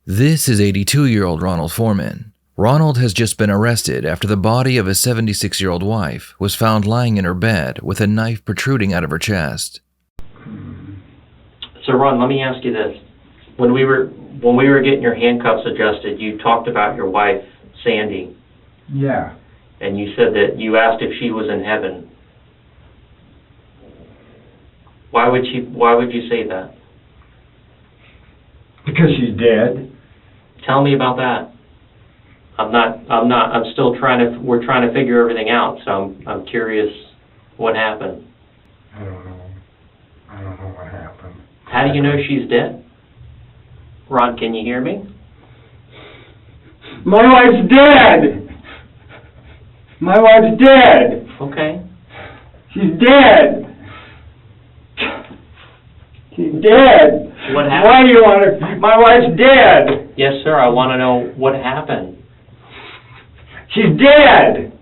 This is 82-year-old Ronald Foreman. Ronald has just been arrested after the body of his 76-year-old wife was found lying in her bed with a knife protruding out of her chest. So Ron, let me ask you this. When we were getting your handcuffs adjusted, you talked about your wife, Sandy. Yeah. And you said that you asked if she was in heaven. Why would you say that? Because she's dead. Tell me about that. I'm still we're trying to figure everything out, so I'm curious what happened. I don't know what happened. How do you know she's dead? Ron, can you hear me? My wife's dead! My wife's dead! Okay. She's dead! She's dead! What happened? Why do you want to... My wife's dead! Yes, sir, I want to know what happened. She's dead!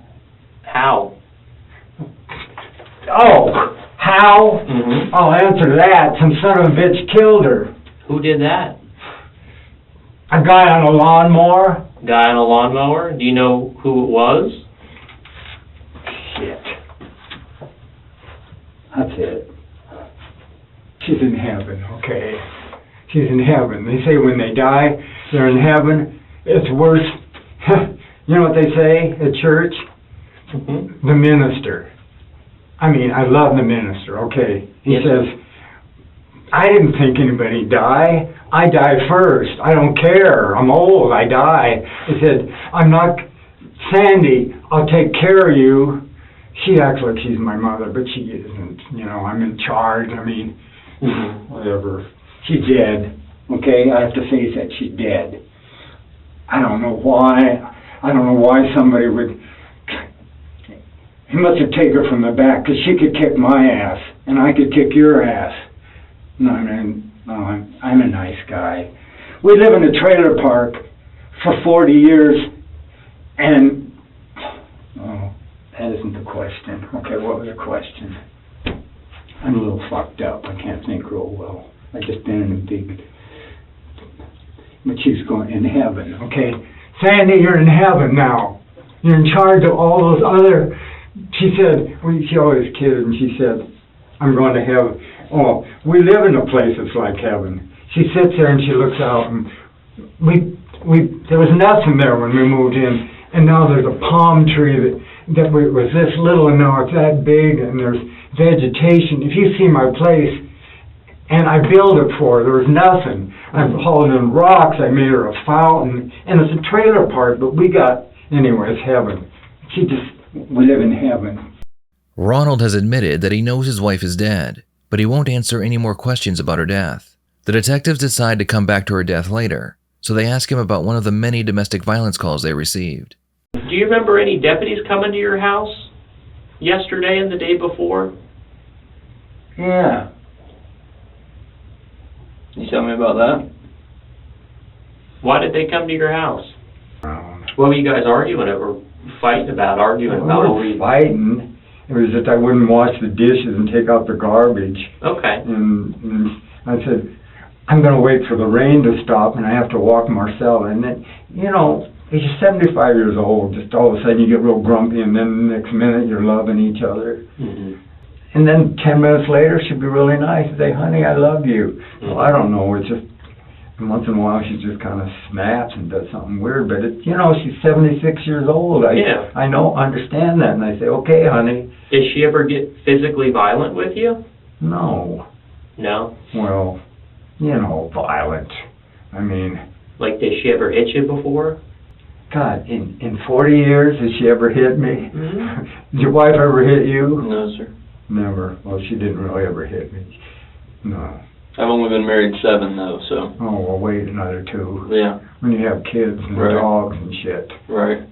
How? Oh, how? Mm-hmm. I'll answer that. Some son of a bitch killed her. Who did that? A guy on a lawnmower. Guy on a lawnmower? Do you know who it was? Shit. That's it. She's in heaven, okay? She's in heaven. They say when they die, they're in heaven. It's worse. You know what they say at church? Mm-hmm. The minister. I mean, I love the minister, okay? He says, I didn't think anybody'd die. I die first. I don't care. I'm old. I die. He said, I'm not Sandy. I'll take care of you. She acts like she's my mother, but she isn't. You know, I'm in charge. I mean, whatever. She's dead. Okay, I have to face that. She's dead. I don't know why. I don't know why somebody would... He must have taken her from the back, because she could kick my ass, and I could kick your ass. No, I'm a nice guy. We live in a trailer park for 40 years, and... Oh, that isn't the question. Okay, what was the question? I'm a little fucked up. I can't think real well. I've just been in a big... But she's going in heaven, okay? Sandy, you're in heaven now. You're in charge of all those other... She said, she always kidded, and she said, I'm going to heaven. Oh, we live in a place that's like heaven. She sits there and she looks out, and there was nothing there when we moved in, and now there's a palm tree that was this little, and now it's that big, and there's vegetation. If you see my place, and I built it for her, there was nothing. I've hauled in rocks, I made her a fountain, and it's a trailer park, but anyway, it's heaven. We live in heaven. Ronald has admitted that he knows his wife is dead, but he won't answer any more questions about her death. The detectives decide to come back to her death later, so they ask him about one of the many domestic violence calls they received. Do you remember any deputies coming to your house yesterday and the day before? Yeah. You tell me about that? Why did they come to your house? What were you guys arguing over? Fighting about? We weren't fighting. It was just I wouldn't wash the dishes and take out the garbage. Okay. And I said, I'm going to wait for the rain to stop, and I have to walk Marcella. And then, you know, he's 75 years old. Just all of a sudden you get real grumpy, and then the next minute you're loving each other. Mm-hmm. And then 10 minutes later, she'd be really nice and say, honey, I love you. Mm-hmm. Well, I don't know. It's just, once in a while she just kind of snaps and does something weird. But, you know, she's 76 years old. I understand that. And I say, okay, honey. Did she ever get physically violent with you? No. No? Well, you know, violent. I mean... Like, did she ever hit you before? God, in 40 years, has she ever hit me? Mm-hmm. Did your wife ever hit you? No, sir. Never. Well, she didn't really ever hit me. No. I've only been married 7, though, so... Oh, well, wait another 2. Yeah. When you have kids and Right. dogs and shit. Right.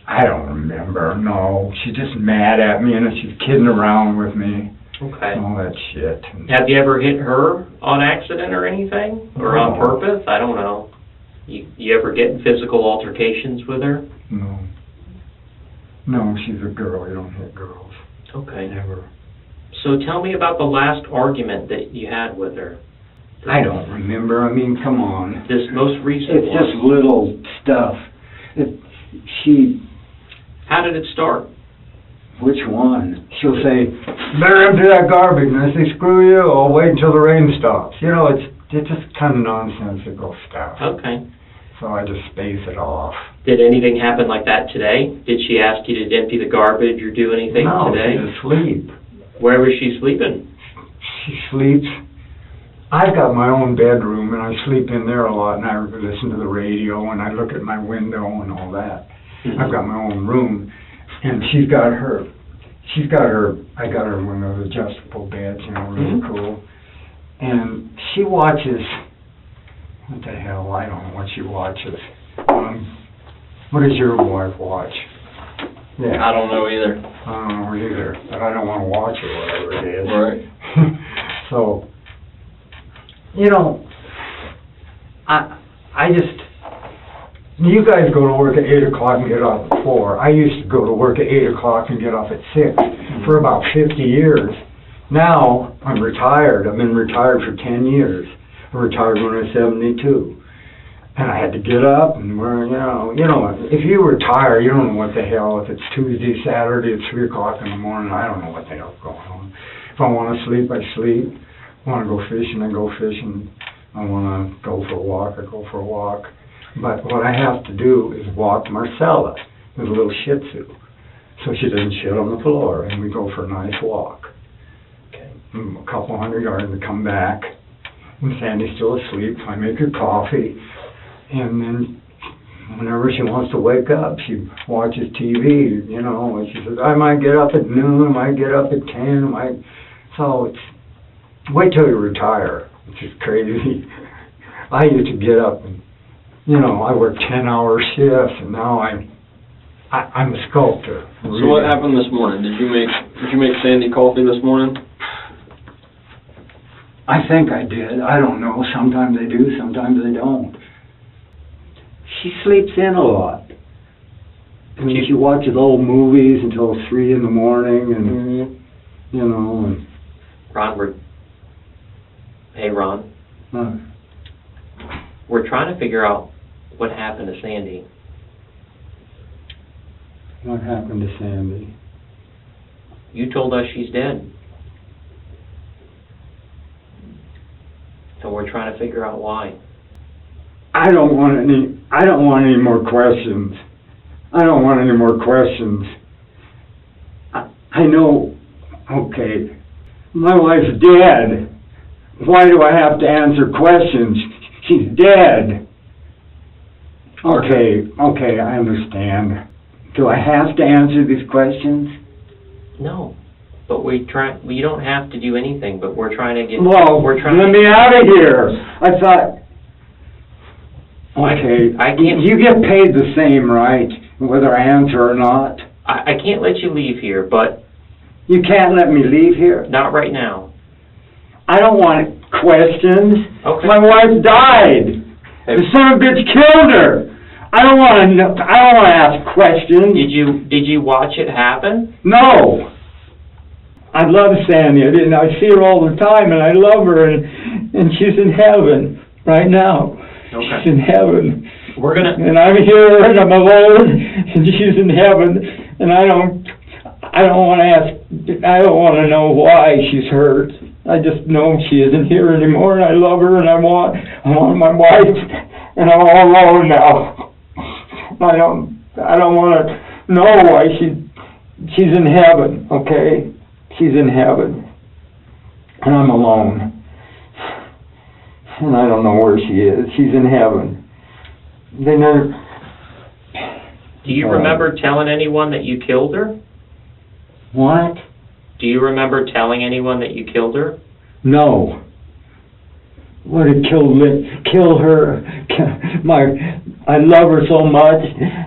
I don't remember, no. She's just mad at me, and she's kidding around with me. Okay. All that shit. Have you ever hit her on accident or anything? Or on No. purpose? I don't know. You ever get in physical altercations with her? No. No, she's a girl. You don't hit girls. Okay. Never. So tell me about the last argument that you had with her. I don't remember. I mean, come on. This most recent It's one. just little stuff. She, How did it start? which one? She'll say, better empty that garbage. And I say, screw you, I'll wait until the rain stops. You know, it's just kind of nonsensical stuff. Okay. So I just space it off. Did anything happen like that today? Did she ask you to empty the garbage or do anything today? No, she's asleep. Where was she sleeping? She sleeps. I've got my own bedroom, and I sleep in there a lot, and I listen to the radio, and I look at my window and all that. Mm-hmm. I've got my own room, and I got her one of those adjustable beds, you know, really cool. And she watches, what the hell, I don't know what she watches. What does your wife watch? Yeah. I don't know either. I don't know either, but I don't want to watch it, whatever it is. Right. So, you know, I just, you guys go to work at 8 o'clock and get off at 4. I used to go to work at 8 o'clock and get off at 6 for about 50 years. Now, I'm retired. I've been retired for 10 years. I retired when I was 72. And I had to get up and wear, you know, if you retire, you don't know what the hell, if it's Tuesday, Saturday at 3 o'clock in the morning, I don't know what the hell's going on. If I want to sleep, I sleep. I want to go fishing, I go fishing. I want to go for a walk, I go for a walk. But what I have to do is walk Marcella, who's a little Shih Tzu, so she doesn't shit on the floor, and we go for a nice walk. Okay. A couple hundred yards and come back, and Sandy's still asleep. I make her coffee, and then whenever she wants to wake up, she watches TV, you know, and she says, I might get up at noon, I might get up at 10, so it's, wait till you retire, which is crazy. I used to get up and, you know, I work 10-hour shifts, and now I'm a sculptor. Really. So what happened this morning? Did you make Sandy coffee this morning? I think I did. I don't know. Sometimes they do, sometimes they don't. She sleeps in a lot. I mean, she watches old movies until 3 in the morning, and, you know, and... Hey, Ron. We're trying to figure out what happened to Sandy. What happened to Sandy? You told us she's dead. So we're trying to figure out why. I don't want any more questions. I don't want any more questions. I know, okay, my wife's dead. Why do I have to answer questions? She's dead. Okay, I understand. Do I have to answer these questions? No, but you don't have to do anything, but we're trying to get... Well, let me out of here. I thought... Okay, I can't... You get paid the same, right? Whether I answer or not? I can't let you leave here, but... You can't let me leave here? Not right now. I don't want questions. Okay. My wife died. The son of a bitch killed her. I don't want to ask questions. Did you watch it happen? No. I love Sandy. I see her all the time, and I love her, and she's in heaven right now. Okay. She's in heaven. And I'm here, and I'm alone, and she's in heaven, and I don't want to ask. I don't want to know why she's hurt. I just know she isn't here anymore, and I love her, and I want my wife, and I'm all alone now. I don't want to know why she's in heaven, okay? She's in heaven, and I'm alone, and I don't know where she is. She's in heaven. They never... Do you remember telling anyone that you killed her? What? Do you remember telling anyone that you killed her? No. Would have kill her. I love her so much.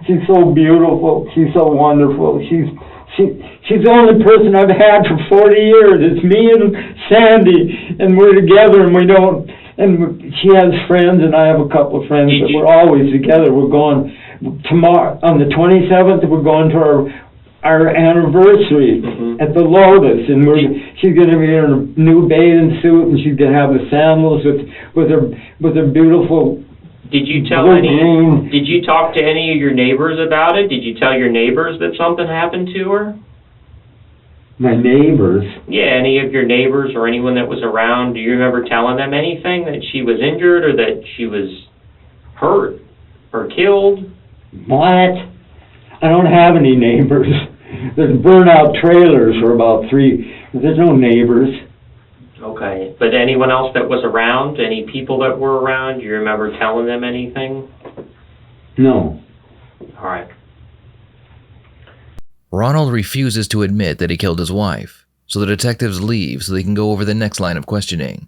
She's so beautiful. She's so wonderful. She's the only person I've had for 40 years. It's me and Sandy, and we're together, and we don't. And she has friends, and I have a couple of friends, but we're always together. We're going tomorrow on the 27th. We're going to our anniversary at the Lotus, and she's gonna be in a new bathing suit, and she's gonna have the sandals with her beautiful. Did you Did you talk to any of your neighbors about it? Did you tell your neighbors that something happened to her? My neighbors? Yeah, any of your neighbors or anyone that was around, do you remember telling them anything, that she was injured or that she was hurt or killed? What? I don't have any neighbors. There's burnt-out trailers for about 3. There's no neighbors. Okay, but anyone else that was around, any people that were around, do you remember telling them anything? No. All right. Ronald refuses to admit that he killed his wife, so the detectives leave so they can go over the next line of questioning.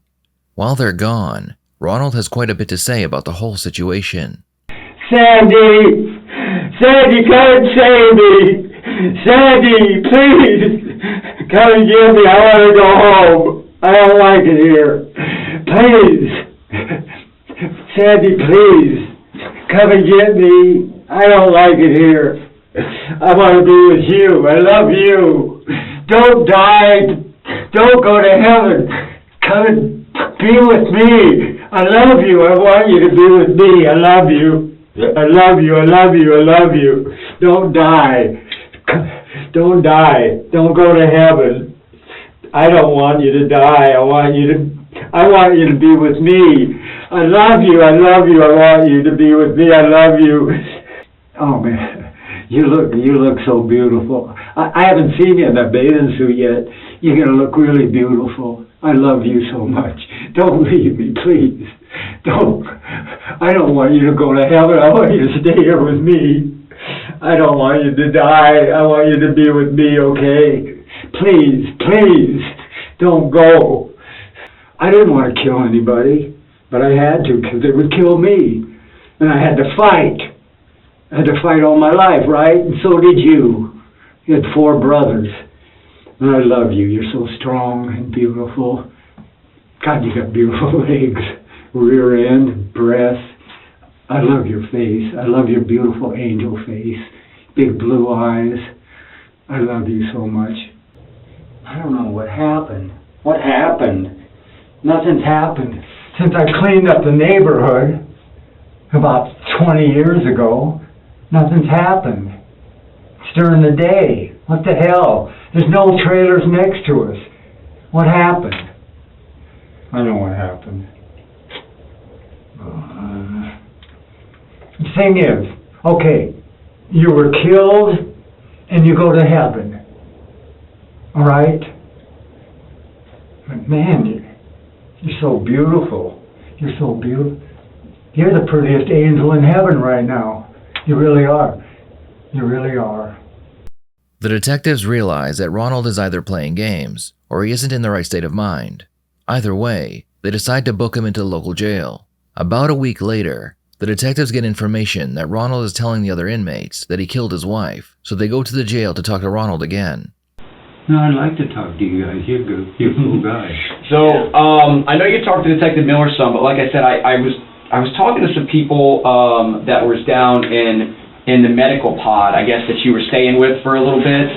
While they're gone, Ronald has quite a bit to say about the whole situation. Sandy! Sandy, come and save me! Sandy, please! Come and get me, I want to go home. I don't like it here. Please! Sandy, please! Come and get me. I don't like it here. I want to be with you. I love you. Don't die. Don't go to heaven. Come and be with me. I love you. I want you to be with me. I love you. I love you. I love you. I love you. Don't die. Don't die. Don't go to heaven. I don't want you to die. I want you to be with me. I love you. I love you. I want you to be with me. I love you. Oh man. You look so beautiful. I haven't seen you in that bathing suit yet. You're going to look really beautiful. I love you so much. Don't leave me, please. Don't. I don't want you to go to heaven. I want you to stay here with me. I don't want you to die. I want you to be with me, okay? Please, please, don't go. I didn't want to kill anybody, but I had to because it would kill me. And I had to fight. I had to fight all my life, right? And so did you. You had 4 brothers. And I love you. You're so strong and beautiful. God, you got beautiful legs, rear end, breasts. I love your face. I love your beautiful angel face. Big blue eyes. I love you so much. I don't know what happened. What happened? Nothing's happened. Since I cleaned up the neighborhood about 20 years ago, nothing's happened. It's during the day. What the hell? There's no trailers next to us. What happened? I know what happened. The thing is, okay, you were killed and you go to heaven. All right? But man, you're so beautiful. You're so beautiful. You're the prettiest angel in heaven right now. You really are. You really are. The detectives realize that Ronald is either playing games or he isn't in the right state of mind. Either way, they decide to book him into the local jail. About a week later, the detectives get information that Ronald is telling the other inmates that he killed his wife, so they go to the jail to talk to Ronald again. No, I'd like to talk to you guys. You're good. You're a cool guy. So, I know you talked to Detective Miller some, but like I said, I was talking to some people that was down in the medical pod, I guess, that you were staying with for a little bit,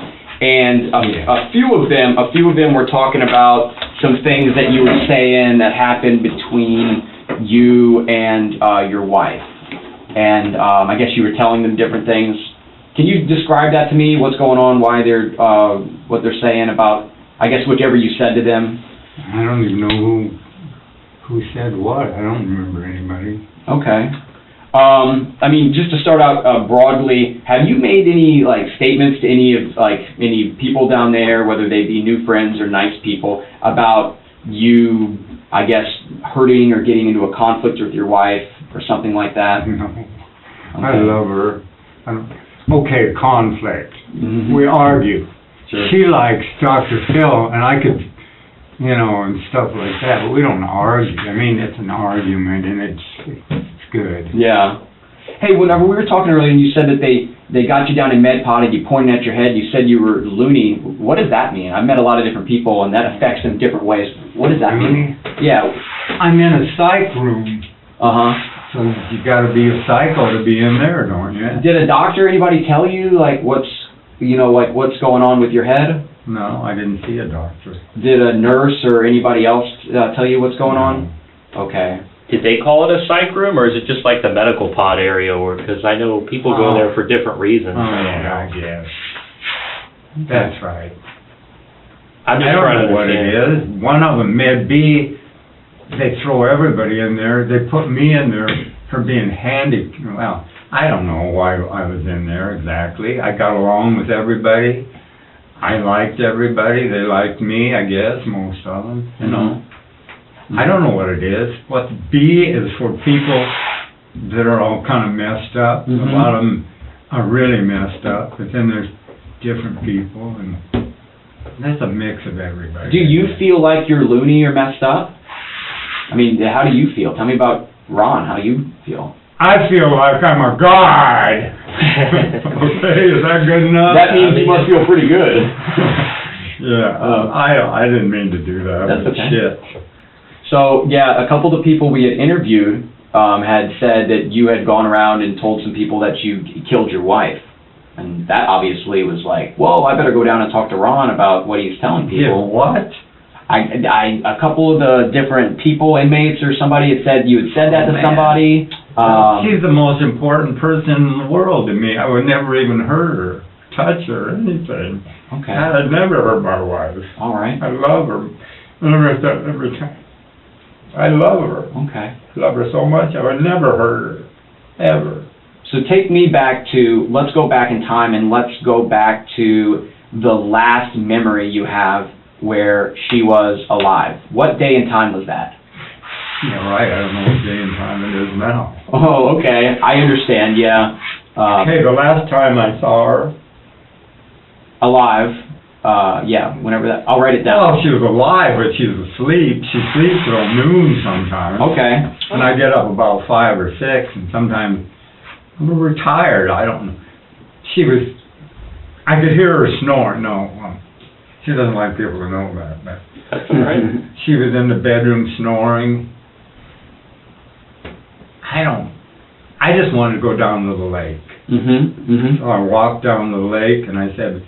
and a few of them were talking about some things that you were saying that happened between you and your wife, and I guess you were telling them different things. Can you describe that to me? What's going on? Why they're what they're saying about, I guess, whatever you said to them? I don't even know who said what. I don't remember anybody. Okay. I mean, just to start out broadly, have you made any statements to any people down there, whether they be new friends or nice people, about you, I guess, hurting or getting into a conflict with your wife or something like that? No. Okay. I love her. Okay, conflict. Mm-hmm. We argue. Sure. She likes Dr. Phil, and I could, and stuff like that, but we don't argue. I mean, it's an argument, and it's good. Yeah. Hey, whenever we were talking earlier, and you said that they got you down in Med Pod and you pointed at your head, you said you were loony. What does that mean? I've met a lot of different people, and that affects them different ways. What does that mean? Yeah. I'm in a psych room. Uh-huh. So you got to be a psycho to be in there, don't you? Did a doctor, anybody tell you, you know, like what's going on with your head? No, I didn't see a doctor. Did a nurse or anybody else tell you what's going on? Okay. Did they call it a psych room, or is it just like the medical pod area? Because I know people go there for different reasons. Oh, yeah, I guess. That's right. I'm just I trying don't to know what it understand. is. One of them, Med B, they throw everybody in there. They put me in there for being handy. Well, I don't know why I was in there exactly. I got along with everybody. I liked everybody. They liked me, I guess, most of them, you know. I don't know what it is. What B is for people that are all kind of messed up. A lot of them are really messed up, but then there's different people, and that's a mix of everybody. Do you feel like you're loony or messed up? I mean, how do you feel? Tell me about Ron, how you feel. I feel like I'm a god. Okay, is that good enough? That means you must feel pretty good. Yeah, I didn't mean to do that. That's okay. Shit. So, yeah, a couple of the people we had interviewed had said that you had gone around and told some people that you killed your wife. And that obviously was like, whoa, I better go down and talk to Ron about what he's telling people. Yeah, what? A couple of the different people, inmates or somebody had said you had said that to man. somebody. She's the most important person in the world to me. I would never even hurt her, touch her, anything. Okay. I'd never hurt my wife. All right. I love her. Every time. I love her. Okay. Love her so much, I would never hurt her. Ever. So take me back to, let's go back in time and let's go back to the last memory you have where she was alive. What day and time was that? Yeah, right. I don't know what day and time it is now. Oh, okay. I understand, yeah. Okay, the last time I saw her. Alive. Yeah, whenever that, I'll write it down. Well, she was alive, but she was asleep. She sleeps till noon sometimes. Okay. And I get up about 5 or 6, and sometimes I'm retired. I don't know. I could hear her snoring. No, she doesn't like people to know that. But That's all right. she was in the bedroom snoring. I just wanted to go down to the lake. So I walked down to the lake, and I said,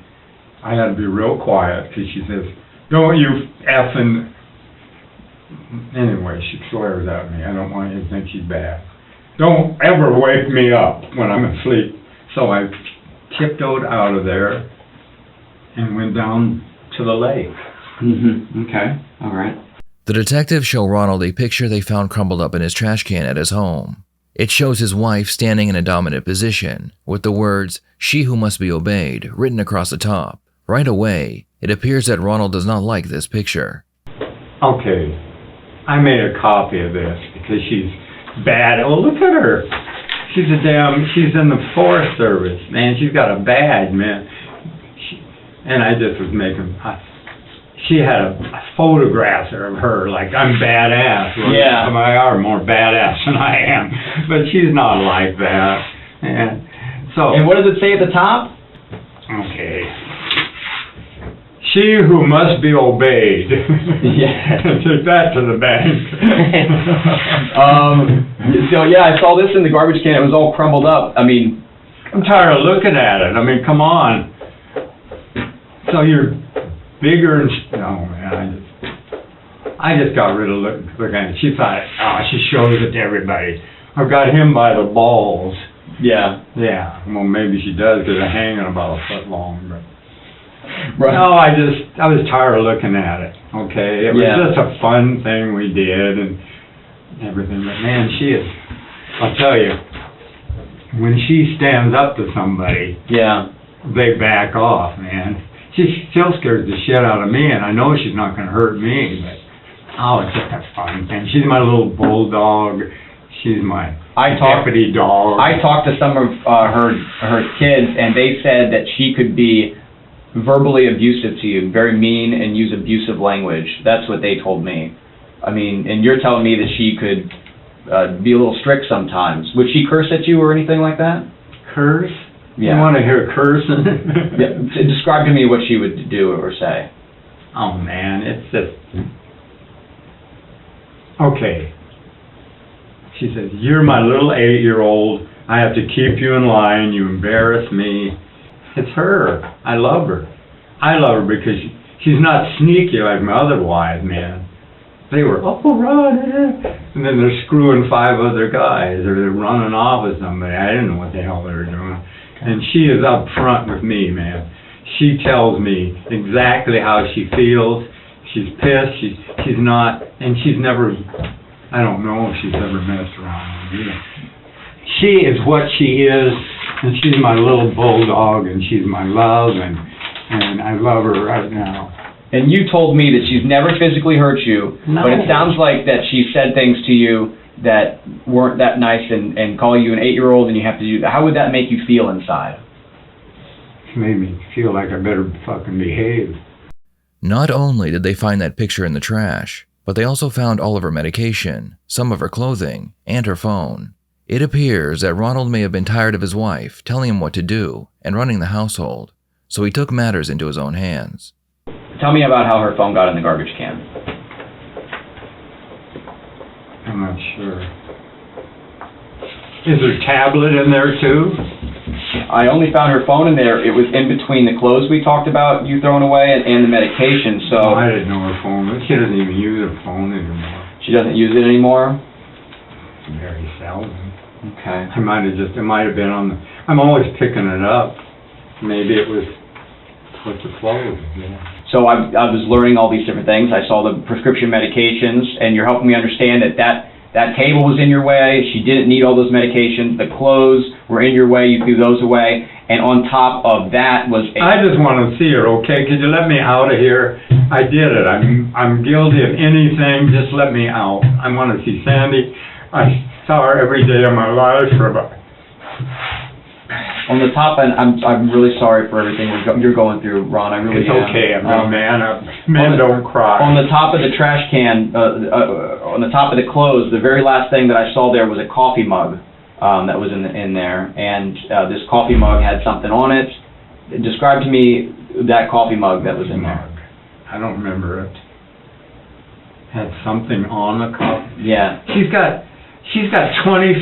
I had to be real quiet, because she says, don't you effing... Anyway, she swears at me. I don't want you to think she's bad. Don't ever wake me up when I'm asleep. So I tiptoed out of there and went down to the lake. Okay, all right. The detectives show Ronald a picture they found crumpled up in his trash can at his home. It shows his wife standing in a dominant position, with the words, "She who must be obeyed," written across the top. Right away, it appears that Ronald does not like this picture. Okay, I made a copy of this because she's bad. Oh, look at her. She's in the Forest Service, man. She's got a badge, man. And I just was she had a photograph of her, like, I'm badass. Well, Yeah. some are more badass than I am, but she's not like that. And so. And what does it say at the top? Okay. She who must be obeyed. Yeah. Take that to the bank. So yeah, I saw this in the garbage can. It was all crumbled up. I mean, I'm tired of looking at it. I mean, come on. So you're bigger and... Oh, man, I just got rid of looking at it. She thought, she shows it to everybody. I've got him by the balls. yeah. Yeah, well, maybe she does, because they're hanging about a foot long, but... Right. No, I was tired of looking at it, okay? It was Yeah. just a fun thing we did and everything, but man, I'll tell you, when she stands up to somebody, Yeah. they back off, man. She still scares the shit out of me, and I know she's not gonna hurt me, but, it's just a fun thing. She's my little bulldog. She's my deputy dog. I talked to some of her kids, and they said that she could be verbally abusive to you, very mean, and use abusive language. That's what they told me. I mean, and you're telling me that she could be a little strict sometimes. Would she curse at you or anything like that? Curse? Yeah. You want to hear cursing? Yeah. Describe to me what she would do or say. Oh, man, it's just... Okay. She says, you're my little 8-year-old. I have to keep you in line. You embarrass me. It's her. I love her. I love her because she's not sneaky like my other wives, man. They were, oh, Ron, and then they're screwing 5 other guys, or they're running off with somebody. I didn't know what the hell they were doing. And she is up front with me, man. She tells me exactly how she feels. She's pissed. She's not, and she's never, I don't know if she's ever messed around with me. She is what she is, and she's my little bulldog, and she's my love, and I love her right now. And you told me that she's never physically hurt you, No. but it sounds like that she said things to you that weren't that nice and call you an 8-year-old and you have to do that. How would that make you feel inside? She made me feel like I better fucking behave. Not only did they find that picture in the trash, but they also found all of her medication, some of her clothing, and her phone. It appears that Ronald may have been tired of his wife telling him what to do and running the household, so he took matters into his own hands. Tell me about how her phone got in the garbage can. I'm not sure. Is her tablet in there too? I only found her phone in there. It was in between the clothes we talked about you throwing away and the medication, so... I didn't know her phone. She doesn't even use her phone anymore. She doesn't use it anymore? Very seldom. Okay. It might have been on the... I'm always picking it up. Maybe it was with the clothes, yeah. So I was learning all these different things. I saw the prescription medications, and you're helping me understand that table was in your way. She didn't need all those medications. The clothes were in your way. You threw those away. And on top of that was I just want to see her, okay? Could you let me out of here? I did it. I'm guilty of anything. Just let me out. I want to see Sandy. I saw her every day of my life for about... On the top end, I'm really sorry for everything you're going through, Ron. I really It's am. okay. I'm a man. Men don't cry. On the top of the trash can, on the top of the clothes, the very last thing that I saw there was a coffee mug that was in there, and this coffee mug had something on it. Describe to me that coffee mug that was in there. I don't remember it. Had something on the cup. Yeah. She's got 20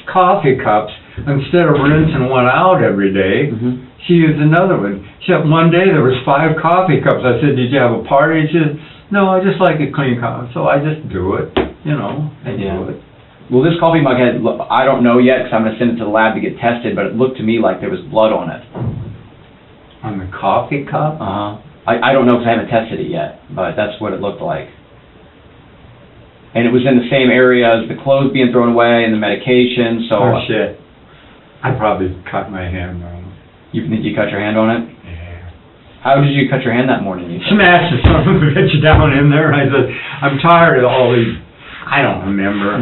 coffee cups. Instead of rinsing one out every day, she used another one. Except one day there was 5 coffee cups. I said, "Did you have a party?" She said, "No, I just like a clean coffee." So I just do it, you know. I do it. Well, this coffee mug had, I don't know yet because I'm going to send it to the lab to get tested, but it looked to me like there was blood on it. On the coffee cup? Uh-huh. I don't know because I haven't tested it yet, but that's what it looked like. And it was in the same area as the clothes being thrown away and the medication, so... Oh, shit. I probably cut my hand on it. You cut your hand on it? Yeah. How did you cut your hand that morning? You Smashed the son of a bitch down in there. I said, I'm tired of all these... I don't remember.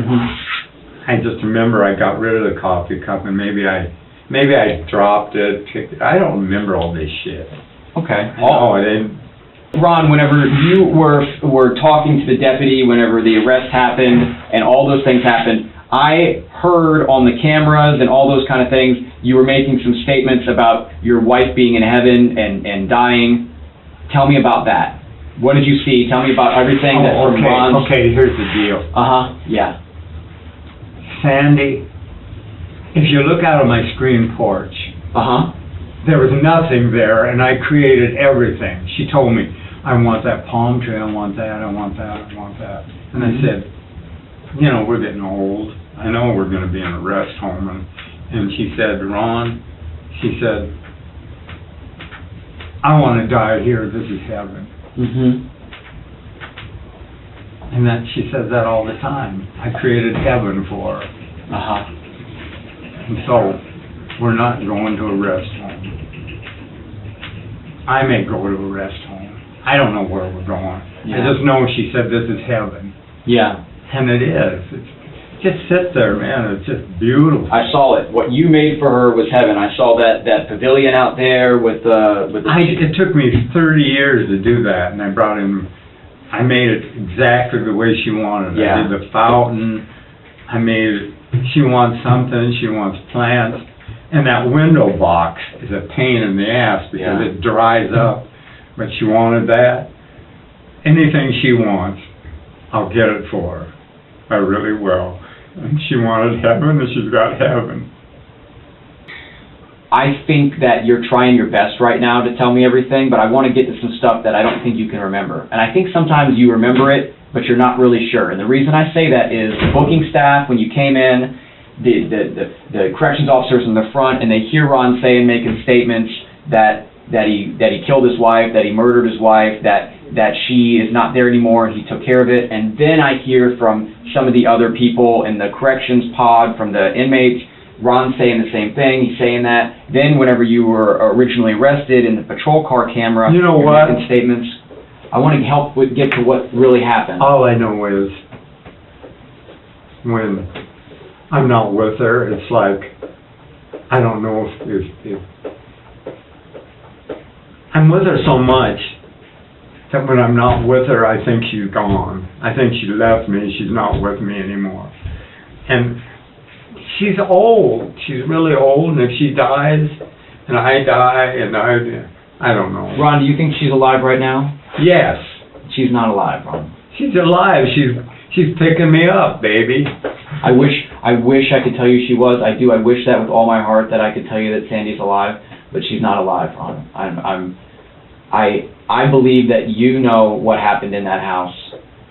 I just remember I got rid of the coffee cup and maybe I dropped it, kicked it. I don't remember all this shit. Okay. Oh, then... Ron, whenever you were talking to the deputy, whenever the arrest happened and all those things happened, I heard on the cameras and all those kind of things, you were making some statements about your wife being in heaven and dying. Tell me about that. What did you see? Tell me about everything that from Ron's... Okay, here's the deal. Yeah. Sandy, if you look out of my screen porch, there was nothing there, and I created everything. She told me, I want that palm tree, I want that, I want that, I want that. And I said, you know, we're getting old. I know we're going to be in a rest home. And she said, Ron, she said, I want to die here. This is heaven. And that she says that all the time. I created heaven for her. And so we're not going to a rest home. I may go to a rest home. I don't know where we're going. I just know she said this is heaven. Yeah. And it is. It's just sit there, man. It's just beautiful. I saw it. What you made for her was heaven. I saw that pavilion out there with the... It took me 30 years to do that, and I made it exactly the way she wanted it. Yeah. I did the fountain. I made it. She wants something. She wants plants. And that window box is a pain in the ass because it dries up. But she wanted that. Anything she wants, I'll get it for her. I really will. And she wanted heaven, and she's got heaven. I think that you're trying your best right now to tell me everything, but I want to get to some stuff that I don't think you can remember. And I think sometimes you remember it, but you're not really sure. And the reason I say that is the booking staff, when you came in, the corrections officers in the front, and they hear Ron making statements that he killed his wife, that he murdered his wife, that she is not there anymore, and he took care of it. And then I hear from some of the other people in the corrections pod, from the inmates, Ron saying the same thing. He's saying that. Then whenever you were originally arrested in the patrol car camera, you know you're what? making statements. I want to help get to what really happened. All I know is when I'm not with her, it's like, I don't know if I'm with her so much that when I'm not with her, I think she's gone. I think she left me. She's not with me anymore. And she's old. She's really old, and if she dies, and I die, and I don't know. Ron, do you think she's alive right now? Yes. She's not alive, Ron. She's alive. She's picking me up, baby. I wish I could tell you she was. I do. I wish that with all my heart that I could tell you that Sandy's alive, but she's not alive, Ron. I believe that you know what happened in that house,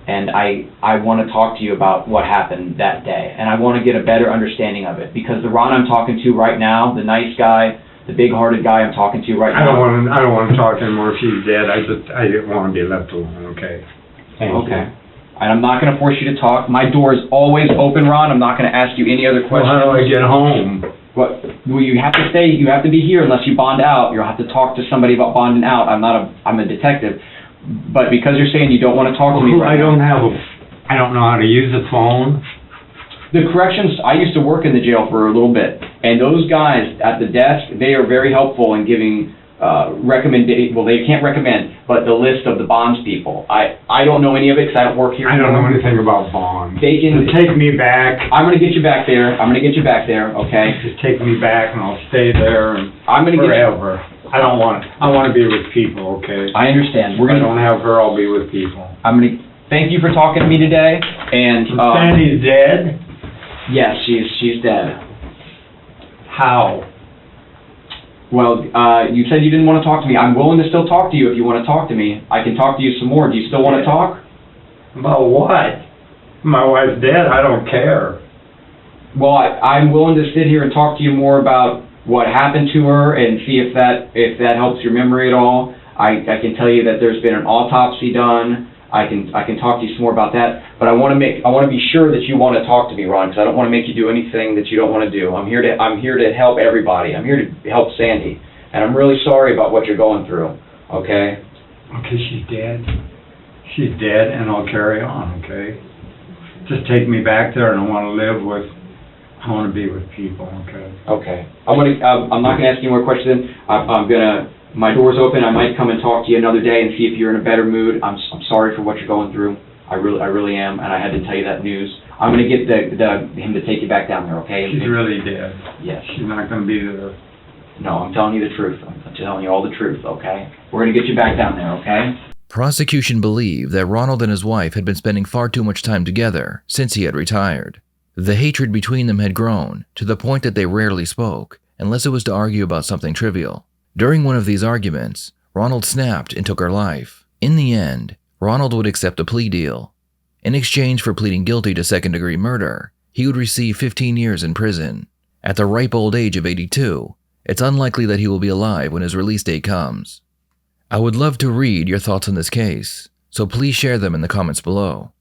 and I want to talk to you about what happened that day, and I want to get a better understanding of it, because the Ron I'm talking to right now, the nice guy, the big-hearted guy I'm talking to right now. I don't want to talk anymore. She's dead. I didn't want to be left alone. Okay. Thank Okay. you. And I'm not going to force you to talk. My door is always open, Ron. I'm not going to ask you any other Well, questions. how do I get home? Well, you have to stay. You have to be here unless you bond out. You'll have to talk to somebody about bonding out. I'm a detective, but because you're saying you don't want to talk to me right I don't know how to use a phone. The corrections, I used to work in the jail for a little bit, and those guys at the desk, they are very helpful in giving well, they can't recommend, but the list of the bonds people. I don't know any of it because I don't work here. I don't know anything about bonds. They can Just take me back. I'm going to get you back there. Okay? Just take me back, and I'll stay there I'm going to get forever. I want to be with people, okay? I understand. If I don't have her, I'll be with people. I'm going to thank you for talking to me today. And Sandy's dead? yes, she's dead. How? Well, you said you didn't want to talk to me. I'm willing to still talk to you if you want to talk to me. I can talk to you some more. Do you still want to talk? About what? My wife's dead. I don't care. Well, I'm willing to sit here and talk to you more about what happened to her and see if that helps your memory at all. I can tell you that there's been an autopsy done. I can talk to you some more about that. But I want to be sure that you want to talk to me, Ron, because I don't want to make you do anything that you don't want to do. I'm here to help everybody. I'm here to help Sandy, and I'm really sorry about what you're going through. Okay? Okay, she's dead. She's dead, and I'll carry on. Okay. Just take me back there, and I want to be with people. Okay. Okay. I'm not gonna ask you more questions. My door's open. I might come and talk to you another day and see if you're in a better mood. I'm sorry for what you're going through. I really am, and I had to tell you that news. I'm gonna get him to take you back down there. Okay? She's really dead. Yes. She's not going to be there. No, I'm telling you the truth. I'm telling you all the truth. Okay? We're gonna get you back down there. Okay? Prosecution believed that Ronald and his wife had been spending far too much time together since he had retired. The hatred between them had grown to the point that they rarely spoke, unless it was to argue about something trivial. During one of these arguments, Ronald snapped and took her life. In the end, Ronald would accept a plea deal. In exchange for pleading guilty to second-degree murder, he would receive 15 years in prison. At the ripe old age of 82, it's unlikely that he will be alive when his release date comes. I would love to read your thoughts on this case, so please share them in the comments below.